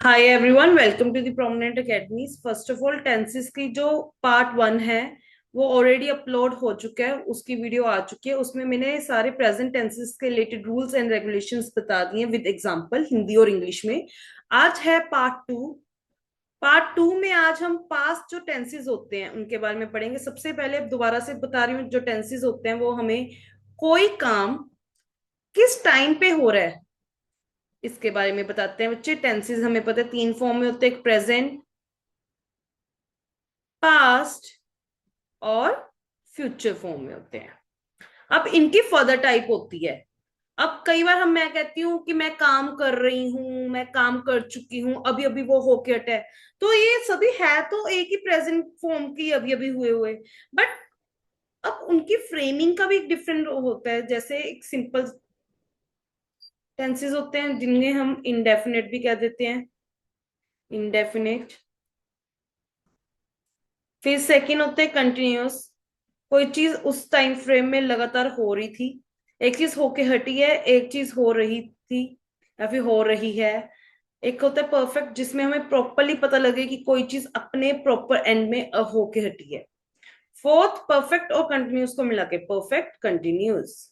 Hi everyone, welcome to the prominent academies. First of all, tenses की जो part 1 है वो ऑलरेडी अपलोड हो चुका है, उसकी वीडियो आ चुकी है। उसमें मैंने सारे प्रेजेंट टेंसेस के रिलेटेड रूल्स एंड रेगुलेशंस बता दिए विद एग्जांपल, हिंदी और इंग्लिश में। आज है पार्ट 2। पार्ट 2 में आज हम पास्ट जो टेंसेस होते हैं उनके बारे में पढ़ेंगे। सबसे पहले अब दोबारा से बता रही हूँ, जो टेंसेस होते हैं वो हमें कोई काम किस टाइम पे हो रहा है इसके बारे में बताते हैं बच्चे। टेंसेस हमें पता है 3 फॉर्म में होते हैं, एक प्रेजेंट, पास्ट और फ्यूचर फॉर्म में होते हैं। अब इनकी फर्दर टाइप होती है। अब कई बार मैं कहती हूँ कि मैं काम कर रही हूँ, मैं काम कर चुकी हूँ, अभी अभी वो होके हटा है, तो ये सभी है तो एक ही प्रेजेंट फॉर्म की, अभी अभी हुए हुए। बट अब उनकी फ्रेमिंग का भी एक डिफरेंट होता है। जैसे एक सिंपल टेंसेस होते हैं जिन्हें हम इंडेफिनेट भी कह देते हैं, इंडेफिनेट। फिर सेकंड होते हैं कंटिन्यूअस। कोई चीज उस टाइम फ्रेम में लगातार हो रही थी, एक चीज होके हटी है, एक चीज हो रही थी या फिर हो रही है। एक होता है परफेक्ट, जिसमें हमें प्रॉपरली पता लगे कि कोई चीज अपने प्रॉपर एंड में होके हटी है। फोर्थ, परफेक्ट और कंटिन्यूस को मिला के परफेक्ट कंटिन्यूस,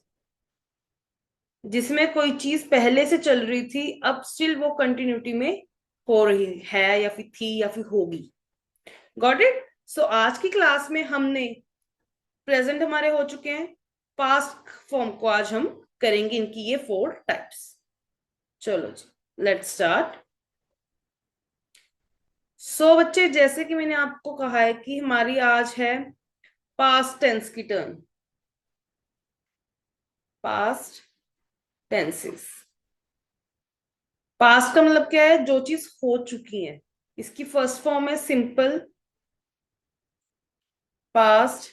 जिसमें कोई चीज पहले से चल रही थी, अब स्टिल वो कंटिन्यूटी में हो रही है या फिर थी या फिर होगी। Got it. सो आज की क्लास में हमने प्रेजेंट हमारे हो चुके हैं, पास्ट फॉर्म को आज हम करेंगे इनकी ये 4 टाइप्स। चलो जी, लेट्स स्टार्ट। बच्चे, जैसे कि मैंने आपको कहा है कि हमारी आज है पास्ट टेंस की टर्न। Past tenses. पास्ट का मतलब क्या है? जो चीज हो चुकी है। इसकी फर्स्ट फॉर्म है सिंपल पास्ट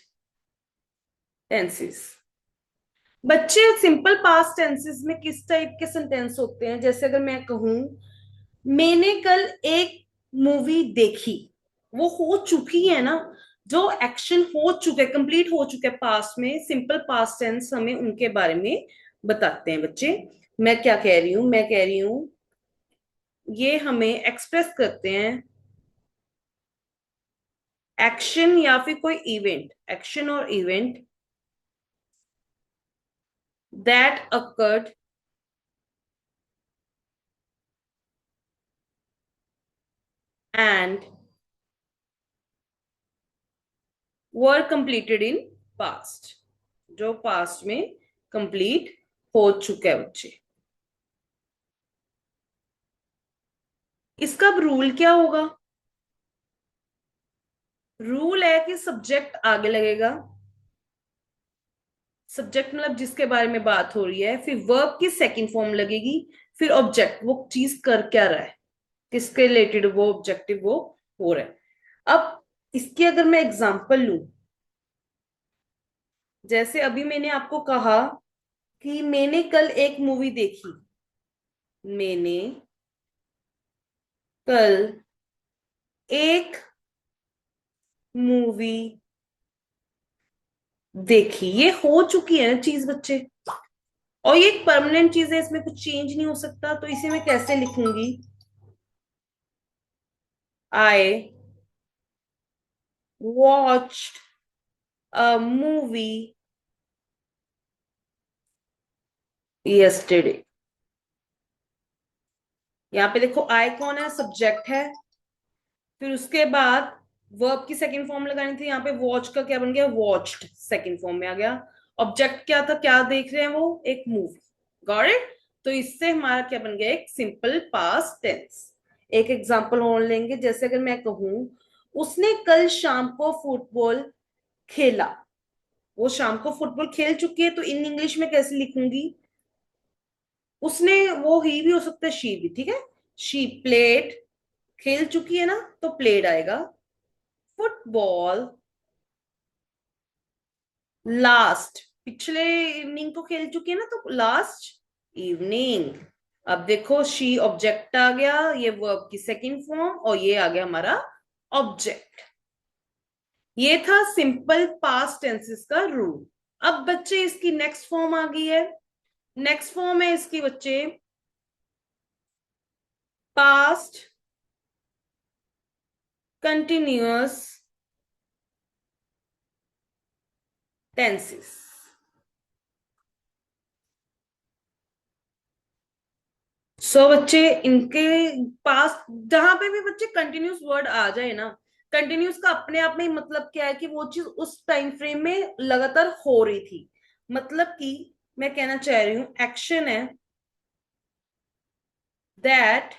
टेंसेस। बच्चे, सिंपल पास्ट टेंसेस में किस टाइप के सेंटेंस होते हैं? जैसे अगर मैं कहूं मैंने कल एक मूवी देखी, वो हो चुकी है ना, जो एक्शन हो चुका है, कंप्लीट हो चुका है पास्ट में, सिंपल पास्ट टेंस हमें उनके बारे में बताते हैं बच्चे। मैं क्या कह रही हूं? मैं कह रही हूं ये हमें एक्सप्रेस करते हैं एक्शन या फिर कोई इवेंट, एक्शन और event that occurred and were completed in past, जो पास्ट में कंप्लीट हो चुका है बच्चे। इसका अब रूल क्या होगा? रूल है कि सब्जेक्ट आगे लगेगा। सब्जेक्ट मतलब जिसके बारे में बात हो रही है, फिर वर्ब की सेकंड फॉर्म लगेगी, फिर ऑब्जेक्ट, वो चीज कर क्या रहा है, किसके रिलेटेड वो ऑब्जेक्टिव वो हो रहा है। अब इसकी अगर मैं एग्जांपल लूं, जैसे अभी मैंने आपको कहा कि मैंने कल एक मूवी देखी। मैंने कल एक मूवी देखी, ये हो चुकी है ना चीज बच्चे, और ये एक परमानेंट चीज है, इसमें कुछ चेंज नहीं हो सकता। तो इसे मैं कैसे लिखूंगी? I watched a movie yesterday. यहाँ पे देखो, आई कौन है? सब्जेक्ट है। फिर उसके बाद वर्ब की सेकंड फॉर्म लगानी थी, यहाँ पे वॉच का क्या बन गया? वॉच्ड सेकंड फॉर्म में आ गया। ऑब्जेक्ट क्या था? क्या देख रहे हैं वो? एक मूवी। Got it. तो इससे हमारा क्या बन गया? एक सिंपल पास्ट टेंस। एक एग्जांपल और लेंगे, जैसे अगर मैं कहूं उसने कल शाम को फुटबॉल खेला। वो शाम को फुटबॉल खेल चुकी है, तो इन इंग्लिश में कैसे लिखूंगी? उसने, वो ही भी हो सकता है, शी भी, ठीक है। शी प्लेड, खेल चुकी है ना, तो प्लेड आएगा। फुटबॉल लास्ट, पिछले इवनिंग को खेल चुकी है ना, तो लास्ट इवनिंग। अब देखो, शी ऑब्जेक्ट आ गया, ये वर्ब की सेकंड फॉर्म, और ये आ गया हमारा ऑब्जेक्ट। ये था सिंपल पास्ट टेंसेस का रूल। अब बच्चे इसकी नेक्स्ट फॉर्म आ गई है। नेक्स्ट फॉर्म है इसकी बच्चे पास्ट कंटिन्यूअस टेंसेस। सो बच्चे इनके पास जहां पे भी बच्चे कंटिन्यूस वर्ड आ जाए ना, कंटिन्यूस का अपने आप में ही मतलब क्या है कि वो चीज उस टाइम फ्रेम में लगातार हो रही थी। मतलब कि मैं कहना चाह रही हूं एक्शन है दैट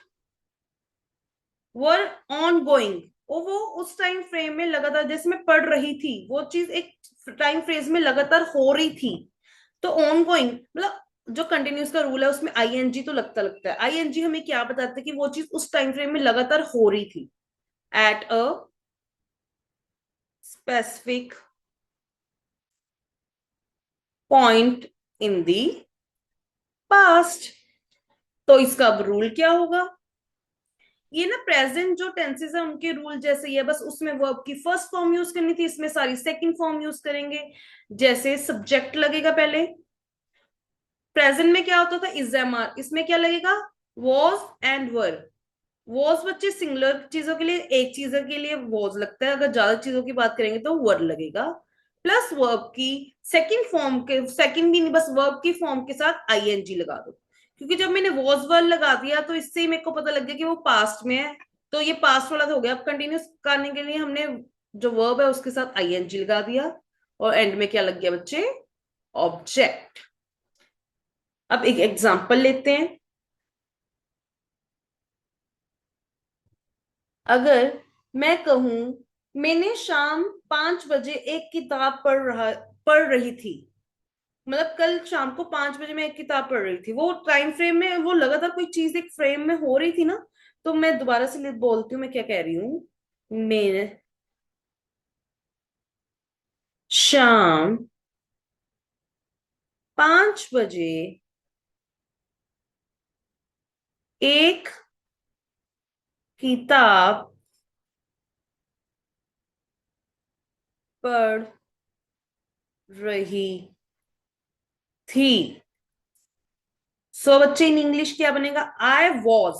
वर ऑन गोइंग, वो उस टाइम फ्रेम में लगातार, जैसे मैं पढ़ रही थी, वो चीज एक टाइम फ्रेज में लगातार हो रही थी। तो ऑन गोइंग मतलब जो कंटिन्यूस का रूल है उसमें आईएनजी तो लगता लगता है। आईएनजी हमें क्या बताता है कि वो चीज उस टाइम फ्रेम में लगातार हो रही थी at a specific point in the past. तो इसका अब रूल क्या होगा? ये ना प्रेजेंट जो टेंसेस है उनके रूल जैसे ही है, बस उसमें वर्ब की फर्स्ट फॉर्म यूज करनी थी, इसमें सारी सेकंड फॉर्म यूज करेंगे। जैसे सब्जेक्ट लगेगा पहले, प्रेजेंट में क्या होता था इज एम आर, इसमें क्या लगेगा वॉज एंड वर। वॉज बच्चे सिंगुलर चीजों के लिए, एक चीज के लिए वॉज लगता है, अगर ज्यादा चीजों की बात करेंगे तो वर लगेगा। प्लस वर्ब की सेकंड फॉर्म के, सेकंड भी नहीं बस वर्ब की फॉर्म के साथ आईएनजी लगा दो। क्योंकि जब मैंने वॉज वर लगा दिया तो इससे ही मेरे को पता लग गया कि वो पास्ट में है, तो ये पास्ट वाला तो हो गया। अब कंटिन्यूस करने के लिए हमने जो वर्ब है उसके साथ आईएनजी लगा दिया, और एंड में क्या लग गया बच्चे ऑब्जेक्ट। अब एक एग्जांपल लेते हैं। अगर मैं कहूं मैंने शाम 5 बजे एक किताब पढ़ रही थी, मतलब कल शाम को 5 बजे मैं एक किताब पढ़ रही थी, वो टाइम फ्रेम में वो लगातार कोई चीज एक फ्रेम में हो रही थी ना। तो मैं दोबारा से बोलती हूँ मैं क्या कह रही हूँ। मैं शाम 5 बजे एक किताब पढ़ रही थी। सो बच्चे इन इंग्लिश क्या बनेगा आई वॉज,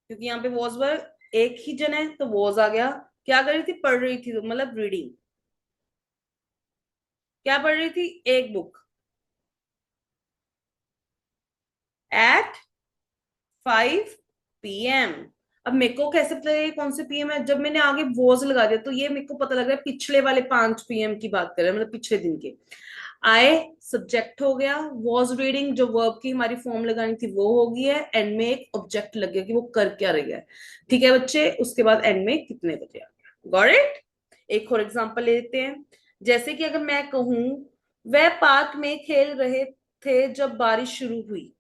क्योंकि यहाँ पे वॉज वर एक ही जन है तो वॉज आ गया। क्या कर रही थी पढ़ रही थी, तो मतलब रीडिंग। क्या पढ़ रही थी एक बुक एट 5 PM। अब मेरे को कैसे पता है कौन से पीएम है, जब मैंने आगे वॉज लगा दिया तो ये मेरे को पता लग रहा है पिछले वाले 5 PM की बात कर रहे हैं, मतलब पिछले दिन के। आई सब्जेक्ट हो गया, वॉज रीडिंग जो वर्ब की हमारी फॉर्म लगानी थी वो हो गई है, एंड में एक ऑब्जेक्ट लग गया कि वो कर क्या रही है। ठीक है बच्चे, उसके बाद एंड में कितने बजे आ गया। Got it. एक और एग्जांपल लेते हैं। जैसे कि अगर मैं कहूं वह पार्क में खेल रहे थे जब बारिश शुरू हुई।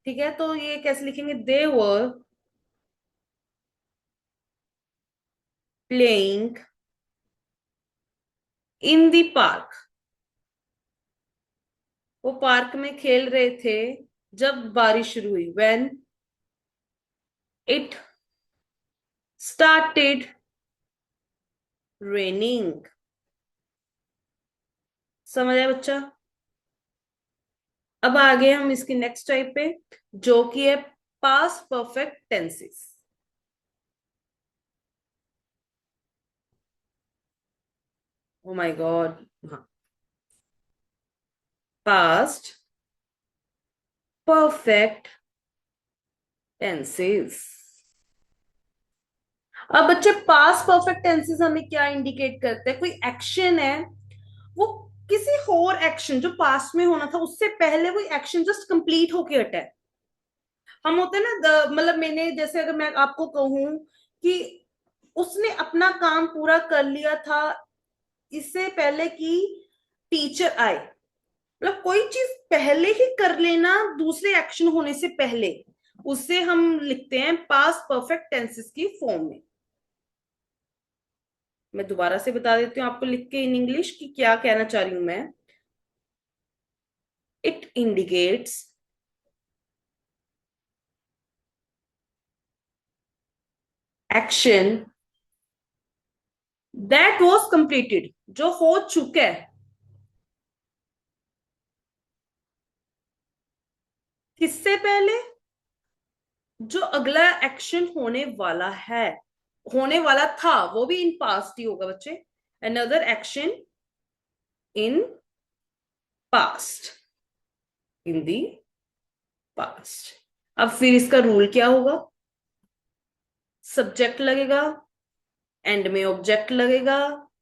ठीक है, तो ये कैसे लिखेंगे they were playing in the park. वो पार्क में खेल रहे थे जब बारिश शुरू हुई, व्हेन इट स्टार्टेड रेनिंग। समझ आया बच्चा? अब आगे हम इसकी नेक्स्ट टाइप पे, जो कि है past perfect tenses. Oh my God. हाँ, पास्ट परफेक्ट टेंसेस। अब बच्चे पास्ट परफेक्ट टेंसेस हमें क्या इंडिकेट करते हैं? कोई एक्शन है, वो किसी और एक्शन जो पास्ट में होना था उससे पहले वो एक्शन जस्ट कंप्लीट होके हटा है। हम होते हैं ना मतलब मैंने जैसे अगर मैं आपको कहूं कि उसने अपना काम पूरा कर लिया था इससे पहले कि टीचर आए, मतलब कोई चीज पहले ही कर लेना दूसरे एक्शन होने से पहले, उससे हम लिखते हैं पास्ट परफेक्ट टेंसेस की फॉर्म में। मैं दोबारा से बता देती हूँ आपको लिख के इन इंग्लिश कि क्या कहना चाह रही हूं मैं। It indicates action that was completed, जो हो चुका है, किससे पहले जो अगला एक्शन होने वाला है। होने वाला था वो भी इन पास्ट ही होगा बच्चे, another action in past, in the past. अब फिर इसका रूल क्या होगा, सब्जेक्ट लगेगा, एंड में ऑब्जेक्ट लगेगा,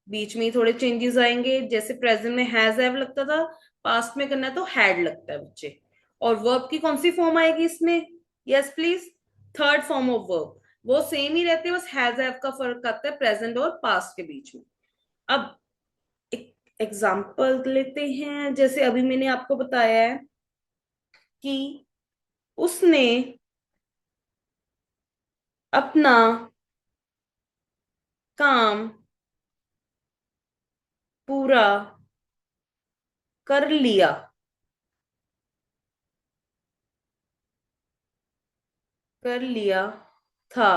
बीच में ही थोड़े चेंजेस आएंगे, जैसे प्रेजेंट में हैज हैव लगता था, पास्ट में करना है तो हैड लगता है बच्चे। और वर्ब की कौन सी फॉर्म आएगी इसमें, yes please, third form of verb. वो सेम ही रहते हैं, बस हैज हैव का फर्क आता है प्रेजेंट और पास्ट के बीच में। अब एक एग्जाम्पल लेते हैं, जैसे अभी मैंने आपको बताया है कि उसने अपना काम पूरा कर लिया, कर लिया था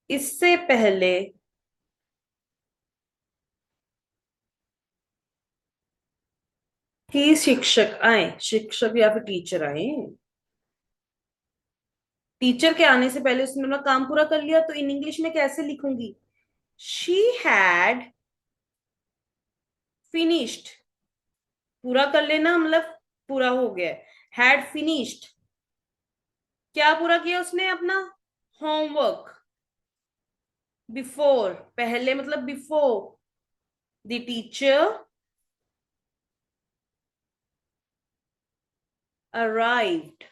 इससे पहले कि शिक्षक आए, शिक्षक या फिर टीचर आए। टीचर के आने से पहले उसने अपना काम पूरा कर लिया, तो इन इंग्लिश में कैसे लिखूंगी, शी हैड फिनिश्ड, पूरा कर लेना मतलब पूरा हो गया, हैड फिनिश्ड, क्या पूरा किया उसने अपना, होमवर्क, बिफोर, पहले मतलब before the teacher arrived,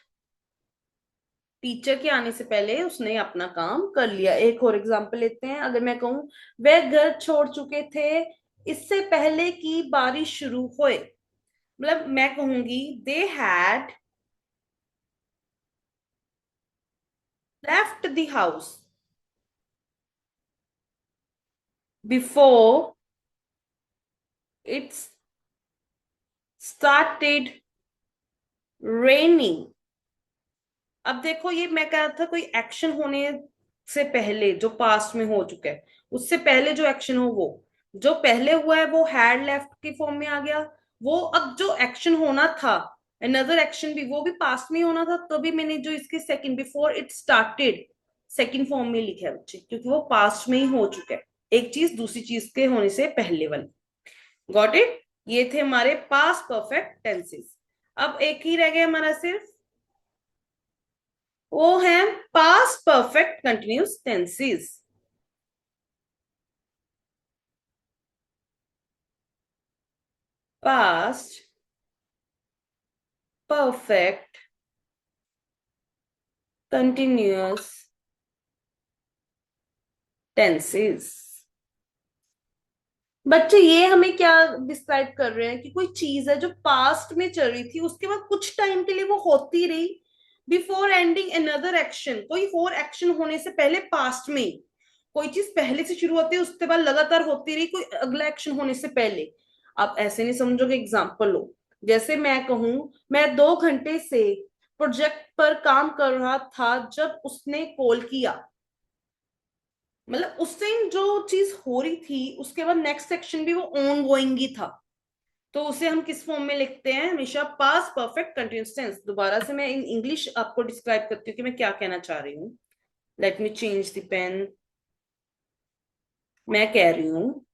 teacher के आने से पहले उसने अपना काम कर लिया। एक और एग्जांपल लेते हैं, अगर मैं कहूं वे घर छोड़ चुके थे इससे पहले कि बारिश शुरू होए, मतलब मैं कहूंगी they had left the house before it's started raining. अब देखो ये मैं कह रहा था कोई एक्शन होने से पहले जो पास्ट में हो चुका है, उससे पहले जो एक्शन हो वो, जो पहले हुआ है वो हैड लेफ्ट की फॉर्म में आ गया। वो अब जो एक्शन होना था, अनदर एक्शन भी, वो भी पास्ट में ही होना था, तभी मैंने जो इसके second before it started second form में लिखा है बच्चे, क्योंकि वो पास्ट में ही हो चुका है, एक चीज दूसरी चीज के होने से पहले वाली। गॉट इट, ये थे हमारे पास्ट परफेक्ट टेंसेस। अब एक ही रह गया हमारा सिर्फ, वो है past perfect continuous tenses. Past perfect continuous tenses. बच्चे ये हमें क्या डिस्क्राइब कर रहे हैं कि कोई चीज है जो पास्ट में चल रही थी, उसके बाद कुछ टाइम के लिए वो होती रही, बिफोर एंडिंग अनदर एक्शन, कोई और एक्शन होने से पहले पास्ट में ही, कोई चीज पहले से शुरू होती है उसके बाद लगातार होती रही कोई अगला एक्शन होने से पहले। आप ऐसे नहीं समझोगे, एग्जाम्पल लो, जैसे मैं कहूं मैं 2 घंटे से प्रोजेक्ट पर काम कर रहा था जब उसने कॉल किया, मतलब उस टाइम जो चीज हो रही थी उसके बाद नेक्स्ट सेक्शन भी वो ऑन गोइंग ही था, तो उसे हम किस फॉर्म में लिखते हैं, हमेशा पास्ट परफेक्ट कंटिन्यूअस टेंस। दोबारा से मैं इन इंग्लिश आपको डिस्क्राइब करती हूँ कि मैं क्या कहना चाह रही हूँ। Let me change the pen. मैं कह रही हूँ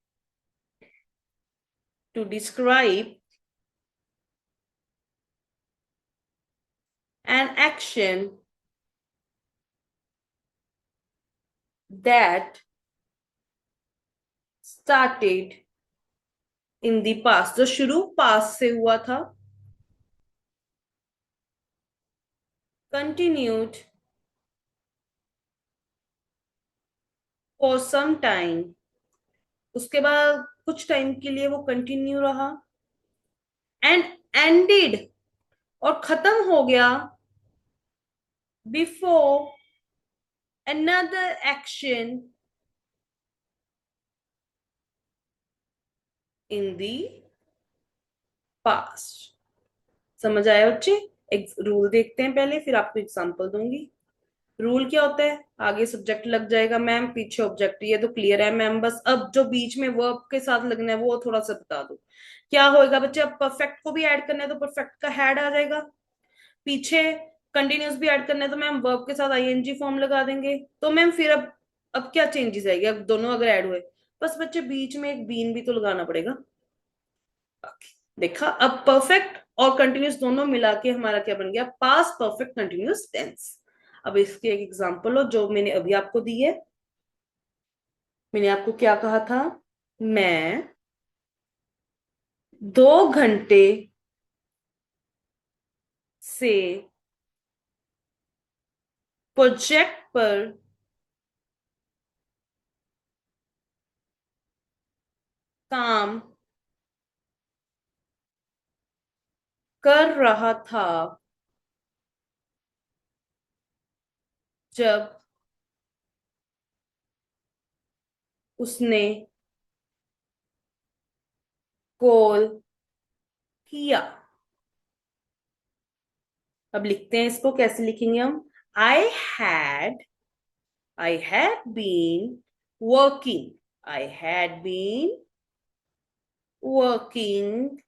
to describe an action that started in the past, जो शुरू पास्ट से हुआ था, कंटिन्यूड फॉर सम टाइम, उसके बाद कुछ टाइम के लिए वो कंटिन्यू रहा, एंड एंडेड और खत्म हो गया, before another action in the past। समझ आया बच्चे, एक रूल देखते हैं पहले, फिर आपको एग्जांपल दूंगी। रूल क्या होता है, आगे सब्जेक्ट लग जाएगा मैम, पीछे ऑब्जेक्ट, ये तो क्लियर है मैम, बस अब जो बीच में वर्ब के साथ लगना है वो थोड़ा सा बता दो। क्या होएगा बच्चे, अब परफेक्ट को भी ऐड करना है तो परफेक्ट का हैड आ जाएगा, पीछे कंटिन्यूस भी ऐड करना है तो मैम वर्ब के साथ आईएनजी फॉर्म लगा देंगे। तो मैम फिर अब क्या चेंजेस आएगी, अब दोनों अगर ऐड हुए, बस बच्चे बीच में एक बीन भी तो लगाना पड़ेगा। देखा, अब परफेक्ट और कंटिन्यूस दोनों मिला के हमारा क्या बन गया, पास्ट परफेक्ट कंटिन्यूस टेंस। अब इसकी एक एग्जांपल हो जो मैंने अभी आपको दी है। मैंने आपको क्या कहा था, मैं 2 घंटे से प्रोजेक्ट पर काम कर रहा था जब उसने कॉल किया। अब लिखते हैं इसको, कैसे लिखेंगे हम, I had I had been working, I had been working,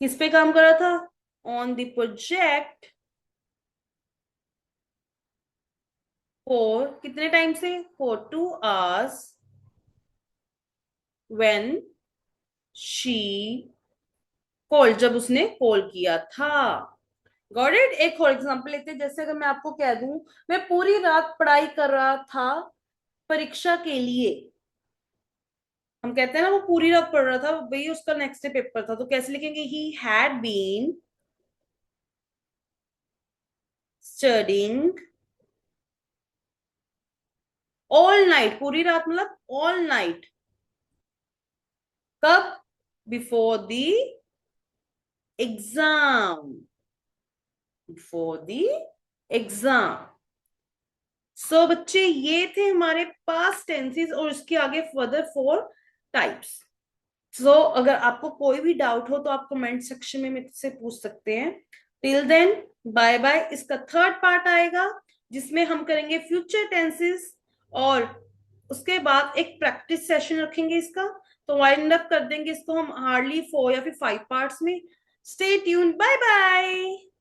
किस पे काम कर रहा था, ऑन द प्रोजेक्ट, फॉर कितने टाइम से, for 2 hours, when she call, जब उसने कॉल किया था। Got it. एक और एग्जांपल लेते हैं, जैसे अगर मैं आपको कह दूं मैं पूरी रात पढ़ाई कर रहा था परीक्षा के लिए, हम कहते हैं ना वो पूरी रात पढ़ रहा था, भाई उसका नेक्स्ट डे पेपर था, तो कैसे लिखेंगे, he had been studying all night, पूरी रात मतलब ऑल नाइट, कब, before the exam, before the exam. So बच्चे ये थे हमारे पास्ट टेंसेस, और इसके आगे फर्दर 4 टाइप्स। सो अगर आपको कोई भी डाउट हो तो आप कमेंट सेक्शन में मुझसे पूछ सकते हैं। Till then bye bye. इसका थर्ड पार्ट आएगा जिसमें हम करेंगे फ्यूचर टेंसेस, और उसके बाद एक प्रैक्टिस सेशन रखेंगे इसका। तो वाइंड अप कर देंगे इसको हम हार्डली 4 या फिर 5 पार्ट्स में। Stay tune, bye bye.